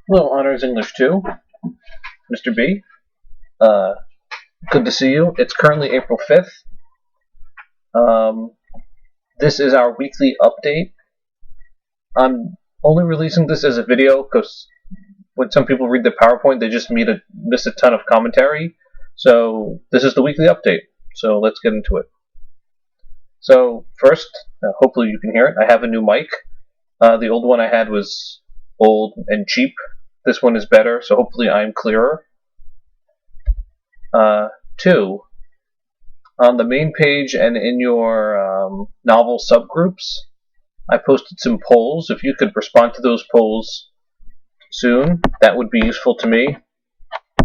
Hello, Honors English 2, Mr. B. Uh, Good to see you. It's currently April 5th. This is our weekly update. I'm only releasing this as a video because when some people read the PowerPoint, they just miss a ton of commentary. So this is the weekly update. So let's get into it. So first, hopefully you can hear it. I have a new mic. The old one I had was old and cheap. This one is better, so hopefully I'm clearer. 2. On the main page and in your novel subgroups, I posted some polls. If you could respond to those polls soon, that would be useful to me.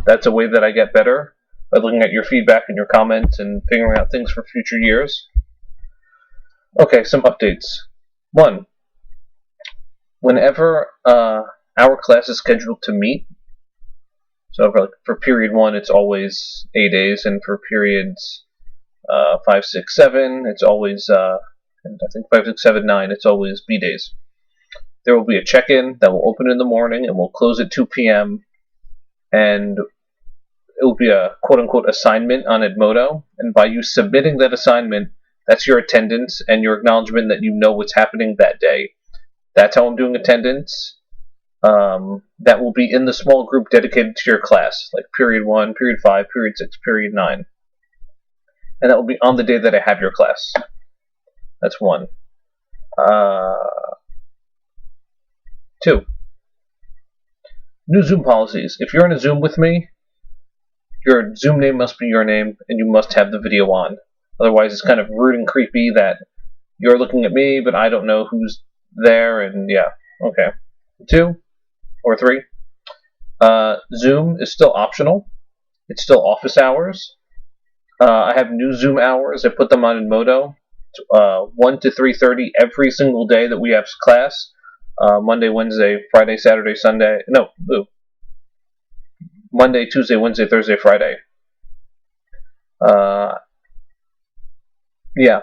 That's a way that I get better, by looking at your feedback and your comments and figuring out things for future years. Okay, some updates. 1. Whenever our class is scheduled to meet, so for period 1, it's always A days, and for periods 5, 6, 7, it's always, and I think 5, 6, 7, 9, it's always B days. There will be a check-in that will open in the morning and will close at 2 p.m. And it will be a quote-unquote assignment on Edmodo. And by you submitting that assignment, that's your attendance and your acknowledgement that you know what's happening that day. That's how I'm doing attendance. That will be in the small group dedicated to your class, like period 1, period 5, period 6, period 9. And that will be on the day that I have your class. That's 1. 2. New Zoom policies. If you're in a Zoom with me, your Zoom name must be your name, and you must have the video on. Otherwise, it's kind of rude and creepy that you're looking at me, but I don't know who's there, and yeah. Okay. 2 or 3. Zoom is still optional. It's still office hours. I have new Zoom hours. I put them on Edmodo. 1 to 3:30 every single day that we have class. Monday, Wednesday, Friday, Saturday, Sunday. No, Monday, Tuesday, Wednesday, Thursday, Friday. Yeah.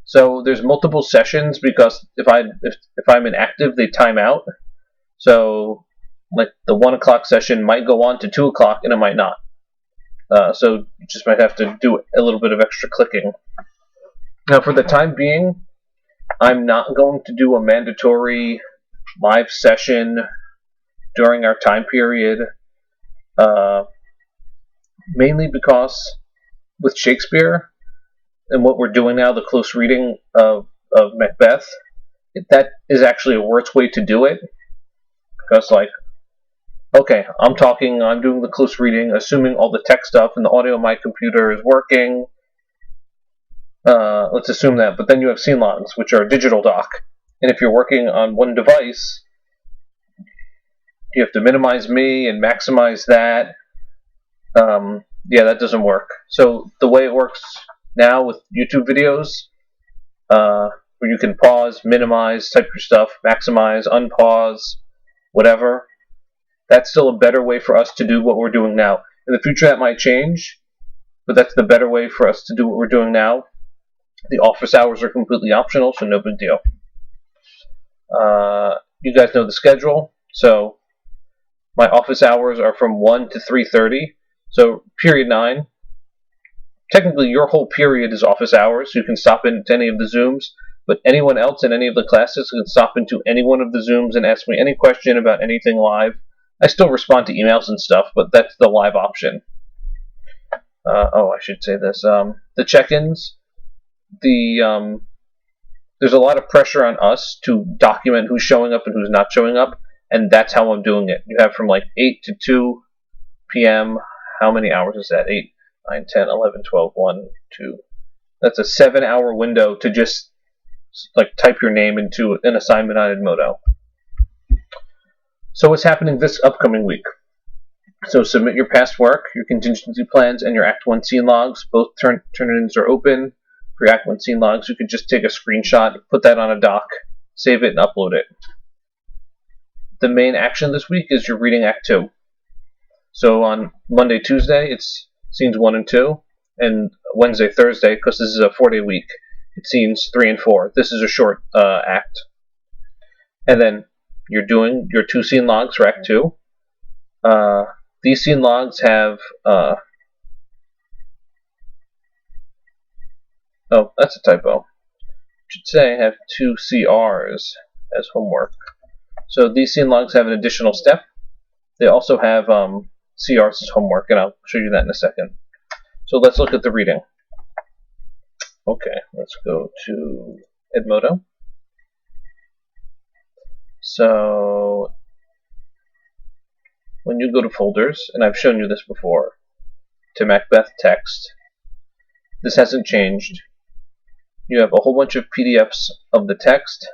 So there's multiple sessions because if I'm inactive, they time out. So like the 1 o'clock session might go on to 2 o'clock and it might not. So you just might have to do a little bit of extra clicking. Now, for the time being, I'm not going to do a mandatory live session during our time period, mainly because with Shakespeare and what we're doing now, the close reading of Macbeth, that is actually a worse way to do it. Because, like, okay, I'm doing the close reading, assuming all the tech stuff and the audio on my computer is working. Let's assume that, but then you have scene logs, which are a digital doc. And if you're working on one device, you have to minimize me and maximize that. Yeah, that doesn't work. So the way it works now with YouTube videos, where you can pause, minimize, type your stuff, maximize, unpause, whatever, that's still a better way for us to do what we're doing now. In the future that might change, but that's the better way for us to do what we're doing now. The office hours are completely optional, so no big deal. You guys know the schedule, so my office hours are from 1 to 3:30. So period 9, technically your whole period is office hours, so you can stop into any of the Zooms, but anyone else in any of the classes can stop into any one of the Zooms and ask me any question about anything live. I still respond to emails and stuff, but that's the live option. I should say this. The check-ins, there's a lot of pressure on us to document who's showing up and who's not showing up, and that's how I'm doing it. You have from like 8 to 2 p.m. How many hours is that? 8, 9, 10, 11, 12, 1, 2. That's a 7-hour window to just like type your name into an assignment on Edmodo. So what's happening this upcoming week? So submit your past work, your contingency plans, and your Act 1 scene logs. Both turn-ins are open. For your Act 1 scene logs, you could just take a screenshot, put that on a doc, save it, and upload it. The main action this week is you're reading Act 2. So on Monday, Tuesday, it's scenes 1 and 2, and Wednesday, Thursday, because this is a 4-day week, it's scenes 3 and 4. This is a short act. And then you're doing your 2 scene logs for Act 2. These scene logs have oh, that's a typo. Should say have 2 CRs as homework. So these scene logs have an additional step. They also have CRs as homework, and I'll show you that in a second. So let's look at the reading. Okay, let's go to Edmodo. So when you go to folders, and I've shown you this before, to Macbeth text, this hasn't changed. You have a whole bunch of PDFs of the text.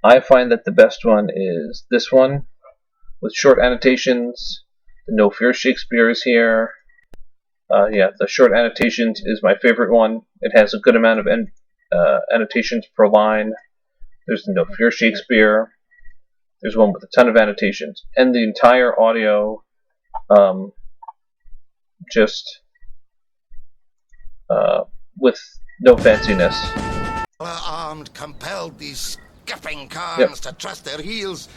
I find that the best one is this one, with short annotations. The No Fear Shakespeare is here. Yeah, the short annotations is my favorite one. It has a good amount of annotations per line. There's the No Fear Shakespeare. There's one with a ton of annotations. And the entire audio, just with no fanciness. Armed compelled these skipping cons to trust their heels.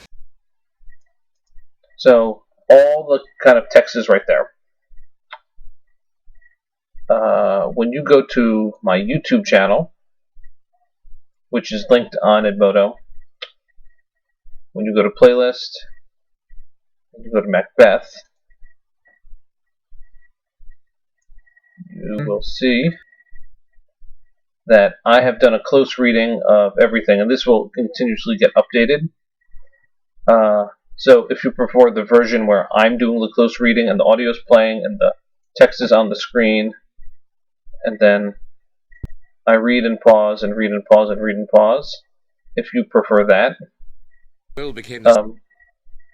So all the kind of text is right there. When you go to my YouTube channel, which is linked on Edmodo, when you go to playlist, when you go to Macbeth, you will see that I have done a close reading of everything, and this will continuously get updated. So if you prefer the version where I'm doing the close reading and the audio is playing and the text is on the screen, and then I read and pause and read and pause and read and pause, if you prefer that,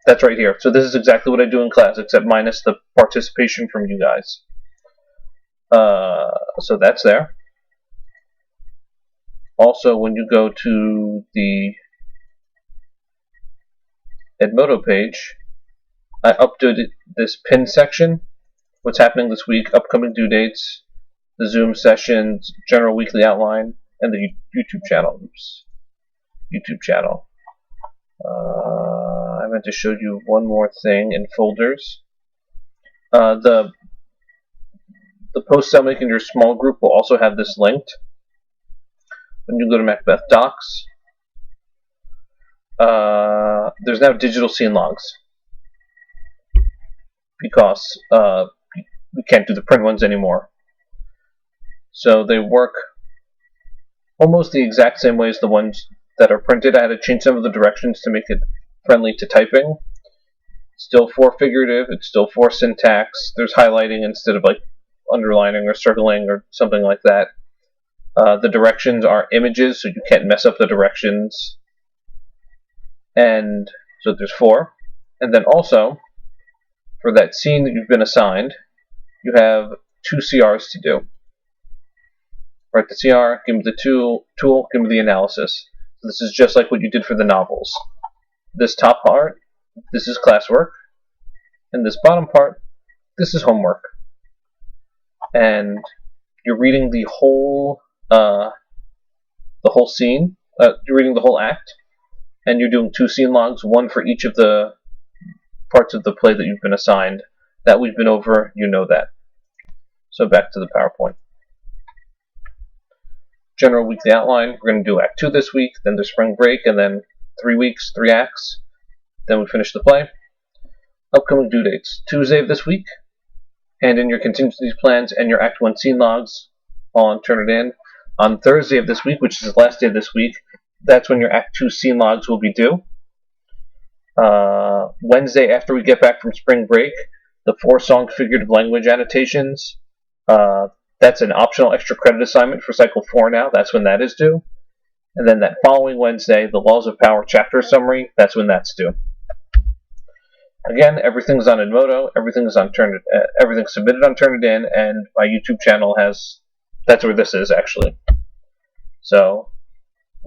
that's right here. So this is exactly what I do in class, except minus the participation from you guys. So that's there. Also, when you go to the Edmodo page, I updated this pin section, what's happening this week, upcoming due dates, the Zoom sessions, general weekly outline, and the YouTube channel. YouTube channel. I meant to show you one more thing in folders. The posts I'll make in your small group will also have this linked. When you go to Macbeth Docs, there's now digital scene logs because we can't do the print ones anymore. So they work almost the exact same way as the ones that are printed. I had to change some of the directions to make it friendly to typing. Still for figurative, it's still for syntax. There's highlighting instead of like underlining or circling or something like that. The directions are images, so you can't mess up the directions. And so there's 4. And then also, for that scene that you've been assigned, you have 2 CRs to do. Write the CR, give me the tool, give me the analysis. So this is just like what you did for the novels. This top part, this is classwork. And this bottom part, this is homework. And you're reading the whole scene. You're reading the whole act, and you're doing 2 scene logs, one for each of the parts of the play that you've been assigned. That we've been over, you know that. So back to the PowerPoint. General weekly outline. We're going to do Act 2 this week, then the spring break, and then 3 weeks, 3 acts. Then we finish the play. Upcoming due dates. Tuesday of this week. Hand in your contingency plans and your Act 1 scene logs on Turnitin. On Thursday of this week, which is the last day of this week, that's when your Act 2 scene logs will be due. Wednesday, after we get back from spring break, the 4-song figurative language annotations. That's an optional extra credit assignment for Cycle 4 now. That's when that is due. And then that following Wednesday, the Laws of Power chapter summary. That's when that's due. Again, everything's on Edmodo. Everything's submitted on Turnitin, and my YouTube channel has. That's where this is actually. So,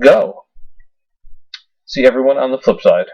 go. See everyone on the flip side.